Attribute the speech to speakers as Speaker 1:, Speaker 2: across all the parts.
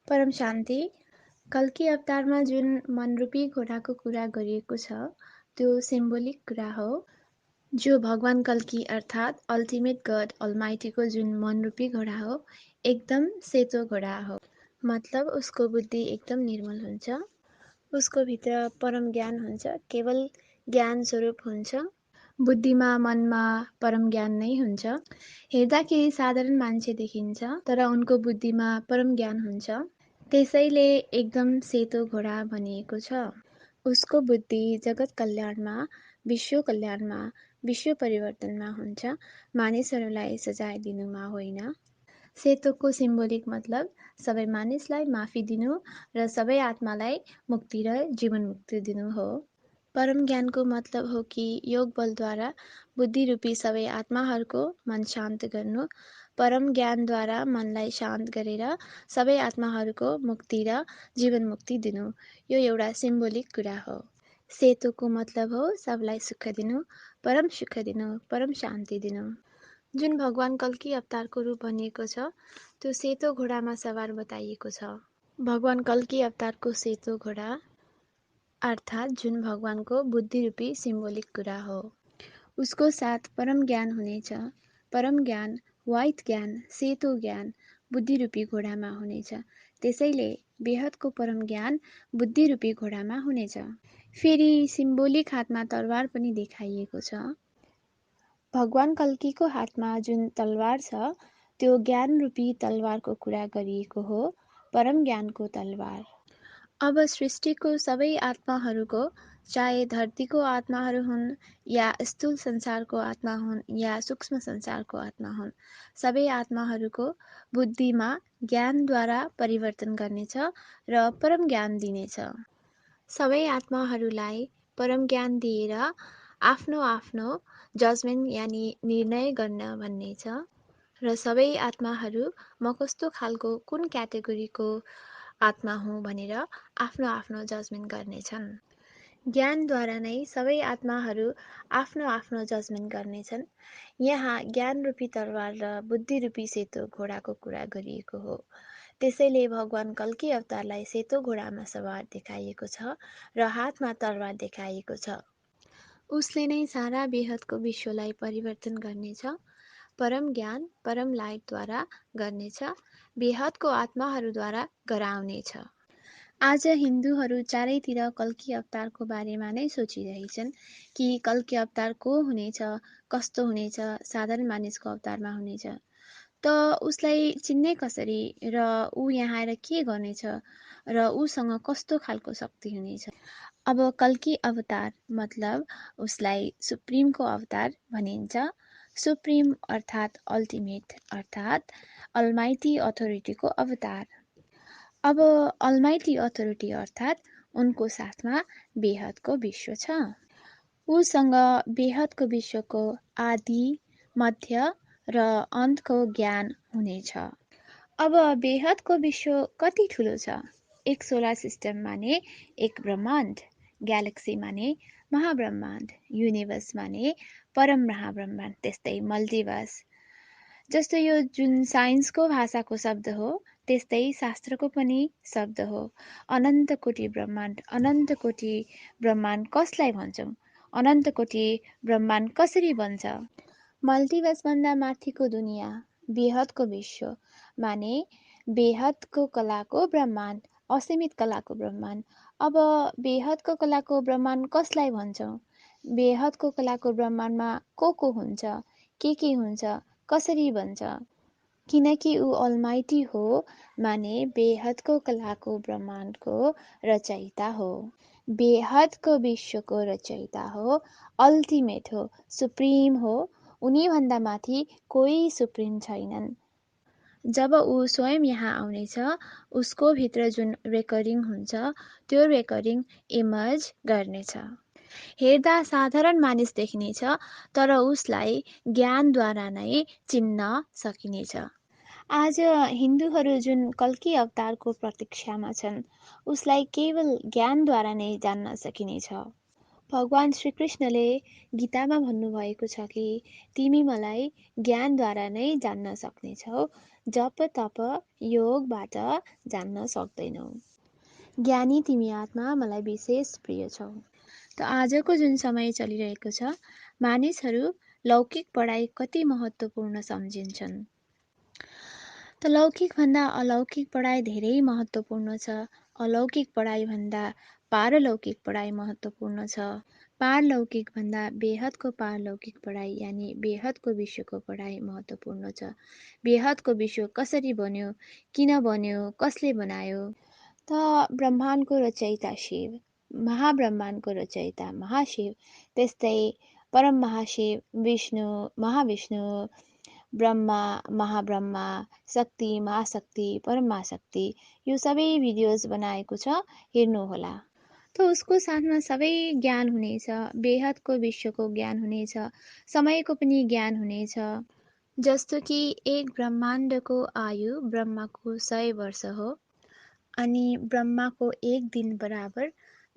Speaker 1: परम शान्ति। कल्की अवतारमा जुन मनरूपी घोडाको कुरा गरिएको छ त्यो सिम्बोलिक कुरा हो। जो भगवान कल्की अर्थात् अल्टिमेट गड अलमाइटीको जुन मनरूपी घोडा हो एकदम सेतो घोडा हो। मतलब उसको बुद्धि एकदम निर्मल हुन्छ। उसको भित्र परम ज्ञान हुन्छ, केवल ज्ञान स्वरूप हुन्छ। बुद्धिमा मनमा परम ज्ञान नै हुन्छ। हेर्दाखेरि साधारण मान्छे देखिन्छ तर उनको बुद्धिमा परम ज्ञान हुन्छ। त्यसैले एकदम सेतो घोडा भनिएको छ। उसको बुद्धि जगत कल्याणमा, विश्व कल्याणमा, विश्व परिवर्तनमा हुन्छ, मानिसहरूलाई सजाय दिनुमा होइन। सेतोको सिम्बोलिक मतलब सबै मानिसलाई माफी दिनु र सबै आत्मालाई मुक्ति र जीवन मुक्ति दिनु हो। परम ज्ञानको मतलब हो कि योग बलद्वारा बुद्धिरूपी सबै आत्माहरूको मन शान्त गर्नु, परम ज्ञानद्वारा मनलाई शान्त गरेर सबै आत्माहरूको मुक्ति र जीवन मुक्ति दिनु। यो एउटा सिम्बोलिक कुरा हो। सेतोको मतलब हो सबलाई सुख दिनु, परम सुख दिनु, परम शान्ति दिनु। जुन भगवान कल्की अवतारको रूप भनिएको छ त्यो सेतो घोडामा सवार बताइएको छ। भगवान कल्की अवतारको सेतो घोडा अर्थात् जुन भगवानको बुद्धिरूपी सिम्बोलिक कुरा हो। उसको साथ परम ज्ञान हुनेछ। परम ज्ञान, व्हाइट ज्ञान, सेतो ज्ञान बुद्धिरूपी घोडामा हुनेछ। त्यसैले बेहदको परम ज्ञान बुद्धिरूपी घोडामा हुनेछ। फेरि सिम्बोलिक हातमा तरवार पनि देखाइएको छ। भगवान कल्कीको हातमा जुन तलवार छ त्यो ज्ञानरूपी तलवारको कुरा गरिएको हो, परम ज्ञानको तलवार। अब सृष्टिको सबै आत्माहरूको, चाहे धरतीको आत्माहरू हुन् या स्थूल संसारको आत्मा हुन् या सूक्ष्म संसारको आत्मा हुन्, सबै आत्माहरूको बुद्धिमा ज्ञानद्वारा परिवर्तन गर्नेछ र परम ज्ञान दिनेछ। सबै आत्माहरूलाई परम ज्ञान दिएर आफ्नो आफ्नो जजमेन्ट यानि निर्णय गर्न भन्नेछ र सबै आत्माहरू म कस्तो खालको कुन क्याटेगोरीको आत्मा हुँ भनेर आफ्नो आफ्नो जजमेन्ट गर्नेछन्। ज्ञानद्वारा नै सबै आत्माहरू आफ्नो आफ्नो जजमेन्ट गर्नेछन्। यहाँ ज्ञानरूपी तरवार र बुद्धिरूपी सेतो घोडाको कुरा गरिएको हो। त्यसैले भगवान कल्की अवतारलाई सेतो घोडामा सवार देखाइएको छ र हातमा तरवार देखाइएको छ। उसले नै सारा बेहदको विश्वलाई परिवर्तन गर्नेछ। परम ज्ञान, परम लाइटद्वारा गर्नेछ, बेहदको आत्माहरूद्वारा गराउनेछ। आज हिन्दूहरू चारैतिर कल्की अवतारको बारेमा नै सोचिरहेछन् कि कल्की अवतार को हुनेछ, कस्तो हुनेछ, साधारण मानिसको अवतारमा हुनेछ। त उसलाई चिन्ने कसरी र ऊ यहाँ आएर के गर्नेछ र उसँग कस्तो खालको शक्ति हुनेछ। अब कल्की अवतार मतलब उसलाई सुप्रिमको अवतार भनिन्छ। सुप्रिम अर्थात् अल्टिमेट अर्थात् अलमाइटी अथोरिटीको अवतार। अब अलमाइटी अथोरिटी अर्थात् उनको साथमा बेहदको विश्व छ। उसँग बेहदको विश्वको आदि, मध्य र अन्तको ज्ञान हुनेछ। अब बेहदको विश्व कति ठुलो छ? एक सोलर सिस्टम माने एक ब्रह्माण्ड, ग्यालेक्सी माने महाब्रह्माण्ड, युनिभर्स माने परम महाब्रह्माण्ड, त्यस्तै मल्टिभर्स। जस्तो यो जुन साइन्सको भाषाको शब्द हो त्यस्तै शास्त्रको पनि शब्द हो। अनन्त कोटि ब्रह्माण्ड, अनन्त कोटि ब्रह्माण्ड कसलाई भन्छौँ? अनन्त कोटि ब्रह्माण्ड कसरी बन्छ? मल्टिभर्सभन्दा माथिको दुनियाँ, बेहदको विश्व माने बेहदको कलाको ब्रह्माण्ड, असीमित कलाको ब्रह्माण्ड। अब बेहदको कलाको ब्रह्माण्ड कसलाई भन्छौँ? बेहदको कलाको ब्रह्माण्डमा को हुन्छ, के हुन्छ, कसरी बन्छ? किनकि ऊ अलमाइटी हो माने बेहदको कलाको ब्रह्माण्डको रचयिता हो, बेहदको विश्वको रचयिता हो, अल्टिमेट हो, सुप्रिम हो। उनीभन्दा माथि कोही सुप्रिम छैनन्। जब ऊ स्वयं यहाँ आउनेछ उसको भित्र जुन रेकर्डिङ हुन्छ त्यो रेकर्डिङ इमर्ज गर्नेछ। हेर्दा साधारण मानिस देखिनेछ तर उसलाई ज्ञानद्वारा नै चिन्न सकिनेछ। आज हिन्दूहरू जुन कल्की अवतारको प्रतीक्षामा छन् उसलाई केवल ज्ञानद्वारा नै जान्न सकिनेछ। भगवान श्रीकृष्णले गीतामा भन्नुभएको छ कि तिमी मलाई ज्ञानद्वारा नै जान्न सक्नेछौ, जप तप योगबाट जान्न सक्दैनौ। ज्ञानी तिमी आत्मा मलाई विशेष प्रिय छौ। त आजको जुन समय चलिरहेको छ, मानिसहरू लौकिक पढाइ कति महत्त्वपूर्ण सम्झिन्छन्। त लौकिकभन्दा अलौकिक पढाइ धेरै महत्त्वपूर्ण छ। अलौकिक पढाइभन्दा पारलौकिक पढाइ महत्त्वपूर्ण छ। पारलौकिकभन्दा बेहदको पारलौकिक पढाइ यानि बेहदको विश्वको पढाइ महत्त्वपूर्ण छ। बेहदको विश्व कसरी बन्यो, किन बन्यो, कसले बनायो? त ब्रह्माण्डको रचयिता शिव, महाब्रह्माण्डको रचयिता महाशिव, त्यस्तै परम महाशिव, विष्णु, महाविष्णु, ब्रह्मा, महाब्रह्मा, शक्ति, महाशक्ति, परम महाशक्ति, यो सबै भिडियोज बनाएको छ, हेर्नुहोला। त उसको साथमा सबै ज्ञान हुनेछ, बेहदको विश्वको ज्ञान हुनेछ, समयको पनि ज्ञान हुनेछ। जस्तो कि एक ब्रह्माण्डको आयु ब्रह्माको 100 वर्ष हो, अनि ब्रह्माको एक दिन बराबर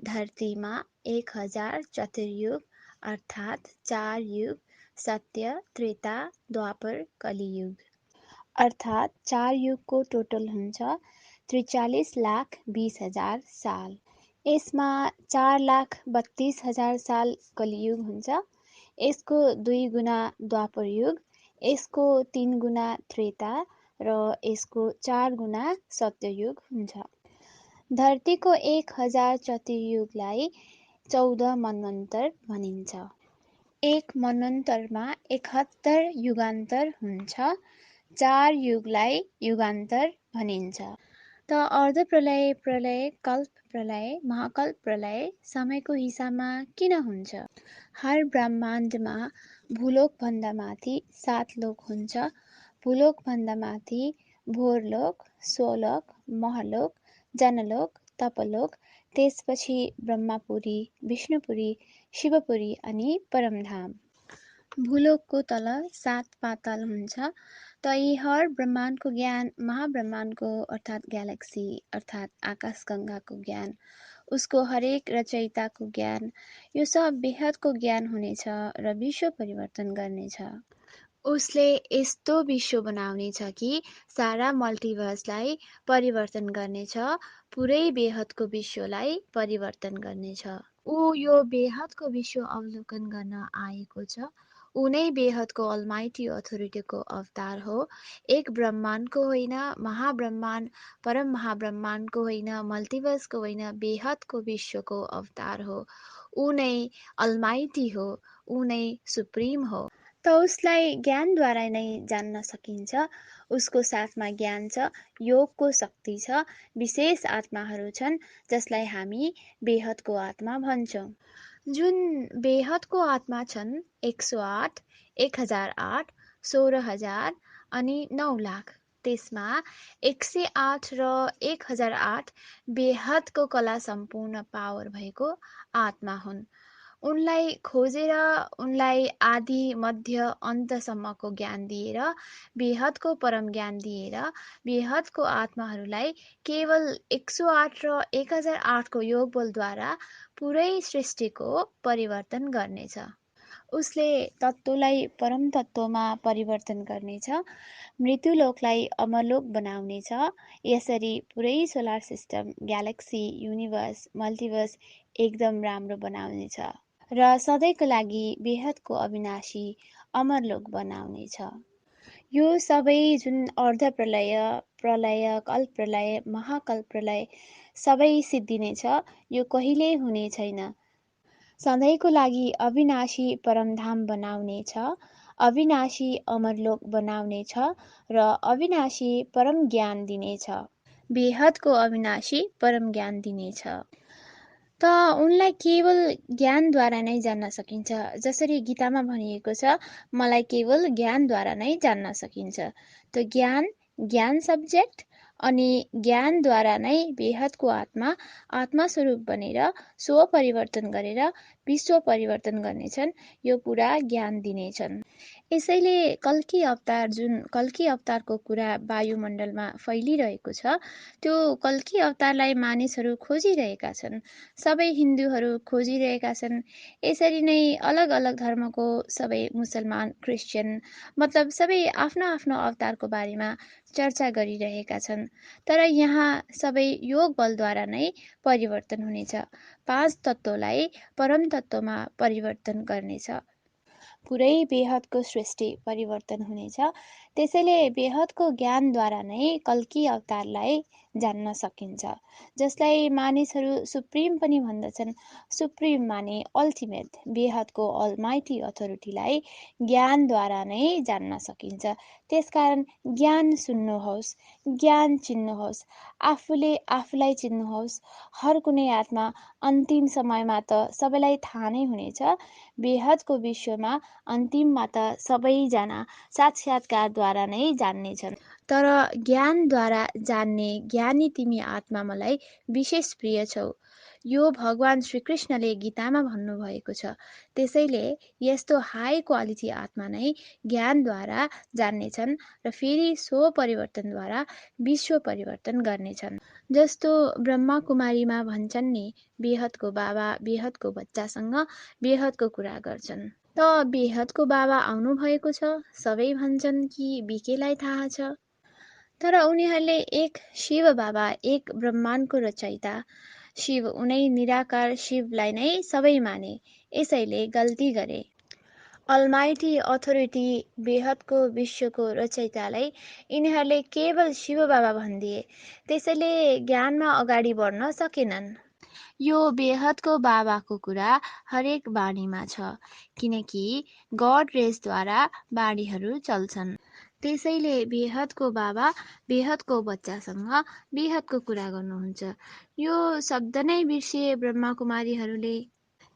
Speaker 1: धरतीमा 1000 चतुर्युग अर्थात् 4 युग, सत्य, त्रेता, द्वापर, कलियुग, अर्थात् 4 युगको टोटल हुन्छ 43,20,000 साल। यसमा 4,32,000 साल कलियुग हुन्छ, यसको 2 गुणा द्वापर युग, यसको 3 गुणा त्रेता र यसको 4 गुणा सत्ययुग हुन्छ। धरतीको 1000 चतुर्युगलाई 14 मन्वन्तर भनिन्छ। एक मन्वन्तरमा 71 युगान्तर हुन्छ। 4 युगलाई युगान्तर भनिन्छ। त अर्धप्रलय, प्रलय, कल्प प्रलय, महाकल्प प्रलय समयको हिसाबमा किन हुन्छ? हर ब्रह्माण्डमा भूलोकभन्दा माथि 7 लोक हुन्छ। भूलोकभन्दा माथि भोरलोक, स्वलोक, महलोक, जनलोक, तपलोक, त्यसपछि ब्रह्मपुरी, विष्णुपुरी, शिवपुरी अनि परमधाम। भूलोकको तल 7 पाताल हुन्छ। त यी हर ब्रह्माण्डको ज्ञान, महाब्रह्माण्डको अर्थात् ग्यालेक्सी अर्थात् आकाशगङ्गाको ज्ञान, उसको हरेक रचयिताको ज्ञान, यो सब बेहदको ज्ञान हुनेछ र विश्व परिवर्तन गर्नेछ। उसले यस्तो विश्व बनाउनेछ कि सारा मल्टिभर्सलाई परिवर्तन गर्नेछ, पुरै बेहदको विश्वलाई परिवर्तन गर्नेछ। ऊ यो बेहदको विश्व अवलोकन गर्न आएको छ। ऊ नै बेहदको अलमाइटी अथोरिटीको अवतार हो। एक ब्रह्माण्डको होइन, महाब्रह्माण्ड, परम महाब्रह्माण्डको होइन, मल्टिभर्सको होइन, बेहदको विश्वको अवतार हो। ऊ नै अलमाइटी हो, ऊ नै सुप्रिम हो। त उसलाई ज्ञानद्वारा नै जान्न सकिन्छ। उसको साथमा ज्ञान छ, योगको शक्ति छ, विशेष आत्माहरू छन् जसलाई हामी बेहदको आत्मा भन्छौँ। जुन बेहदको आत्मा छन् 108, 1008, 16,000 अनि 9 लाख। त्यसमा 108 र 1008 बेहदको कला सम्पूर्ण पावर भएको आत्मा हुन्। उनलाई खोजेर उनलाई आदि मध्य अन्तसम्मको ज्ञान दिएर, बेहदको परम ज्ञान दिएर, बेहदको आत्माहरूलाई केवल 108 र 1008 को योग बलद्वारा पुरै सृष्टिको परिवर्तन गर्नेछ। उसले तत्त्वलाई परम तत्त्वमा परिवर्तन गर्नेछ, मृत्युलोकलाई अमरलोक बनाउनेछ। यसरी पुरै solar system, galaxy, universe, multiverse एकदम राम्रो बनाउनेछ र सधैँको लागि बेहदको अविनाशी अमरलोक बनाउनेछ। यो सबै जुन अर्धप्रलय, प्रलय, कल्प प्रलय, महाकल्प प्रलय सबै सिद्धिनेछ, यो कहिल्यै हुने छैन। सधैँको लागि अविनाशी परमधाम बनाउनेछ, अविनाशी अमरलोक बनाउनेछ र अविनाशी परम ज्ञान दिनेछ। बेहदको अविनाशी परम ज्ञान दिनेछ। त उनलाई केवल ज्ञानद्वारा नै जान्न सकिन्छ। जसरी गीतामा भनिएको छ, मलाई केवल ज्ञानद्वारा नै जान्न सकिन्छ। त ज्ञान सब्जेक्ट अनि ज्ञानद्वारा नै बेहदको आत्मास्वरूप बनेर स्व परिवर्तन गरेर विश्व परिवर्तन गर्नेछन्। यो पुरा ज्ञान दिनेछन्। यसैले कल्की अवतारको कुरा वायुमण्डलमा फैलिरहेको छ, त्यो कल्की अवतारलाई मानिसहरू खोजिरहेका छन्। सबै हिन्दूहरू खोजिरहेका छन्। यसरी नै अलग अलग धर्मको सबै मुसलमान, क्रिस्चियन मतलब सबै आफ्नो आफ्नो अवतारको बारेमा चर्चा गरिरहेका छन्। तर यहाँ सबै योग बलद्वारा नै परिवर्तन हुनेछ। 5 तत्त्वलाई परम तत्त्वमा परिवर्तन गर्नेछ। पुरै बेहदको सृष्टि परिवर्तन हुनेछ। त्यसैले बेहदको ज्ञानद्वारा नै कल्की अवतारलाई जान्न सकिन्छ, जसलाई मानिसहरू सुप्रिम पनि भन्दछन्। सुप्रिम माने अल्टिमेट, बेहदको अलमाइटी अथोरिटीलाई ज्ञानद्वारा नै जान्न सकिन्छ। त्यसकारण ज्ञान सुन्नुहोस्, ज्ञान चिन्नुहोस्, आफूले आफूलाई चिन्नुहोस्। हर कुनै आत्मा अन्तिम समयमा त सबैलाई थाहा नै हुनेछ। बेहदको विश्वमा अन्तिममा त सबैजना साक्षात्कारद्वारा नै जान्नेछन्। तर ज्ञानद्वारा जान्ने ज्ञानी तिमी आत्मा मलाई विशेष प्रिय छौ, यो भगवान श्रीकृष्णले गीतामा भन्नुभएको छ। त्यसैले यस्तो हाई क्वालिटी आत्मा नै ज्ञानद्वारा जान्नेछन् र फेरि स्व परिवर्तनद्वारा विश्व परिवर्तन गर्नेछन्। जस्तो ब्रह्मा कुमारीमा भन्छन् नि, बेहदको बाबा बेहदको बच्चासँग बेहदको कुरा गर्छन्। त बेहदको बाबा आउनु भएको छ, सबै भन्छन् कि बिकेलाई थाहा छ। तर उनीहरूले एक शिव बाबा, एक ब्रह्माण्डको रचयिता शिव, उनै निराकार शिवलाई नै सबै माने। यसैले गल्ती गरे। अलमाइटी अथोरिटी बेहदको विश्वको रचयितालाई यिनीहरूले केवल शिव बाबा भनिदिए। त्यसैले ज्ञानमा अगाडि बढ्न सकेनन्। यो बेहदको बाबाको कुरा हरेक वाणीमा छ, किनकि गड रेसद्वारा वाणीहरू चल्छन्। त्यसैले बेहदको बाबा बेहदको बच्चासँग बेहदको कुरा गर्नुहुन्छ। यो शब्द नै बिर्सिए ब्रह्माकुमारीहरूले।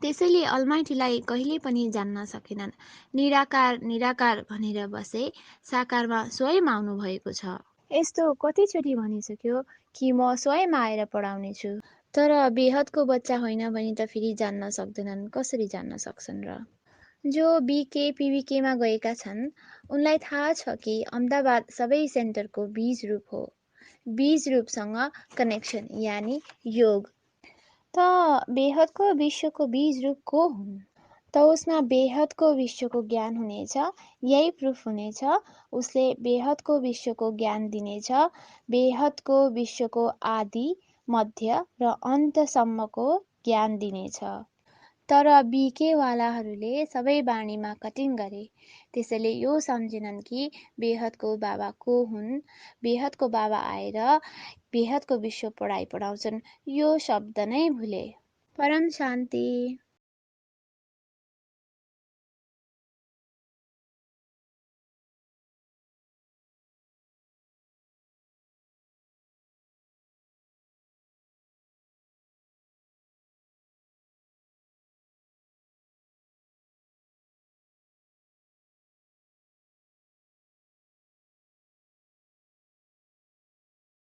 Speaker 1: त्यसैले अलमाइटीलाई कहिले पनि जान्न सकेनन्। निराकार निराकार भनेर बसे, साकारमा स्वयं आउनु भएको छ। यस्तो कतिचोटि भनिसक्यो कि म स्वयं आएर पढाउनेछु। तर बेहदको बच्चा होइन भने त फेरि जान्न सक्दैनन्। कसरी जान्न सक्छन् र? जो बिके पिबिकेमा गएका छन् उनलाई थाहा छ कि अहमदाबाद सबै सेन्टरको बीज रूप हो। बीज रूपसँग कनेक्सन यानि योग। त बेहदको विश्वको बीज रूप को हुन्? त उसमा बेहदको विश्वको ज्ञान हुनेछ। यही प्रुफ हुनेछ उसले बेहदको विश्वको ज्ञान दिनेछ। बेहदको विश्वको आदि, मध्य र अन्तसम्मको ज्ञान दिनेछ। तर बिकेवालाहरूले सबै वाणीमा कटिङ गरे। त्यसैले यो सम्झेनन् कि बेहदको बाबा को हुन्। बेहदको बाबा आएर बेहदको विश्व पढाउँछन्, यो शब्द नै भुले। परम शान्ति।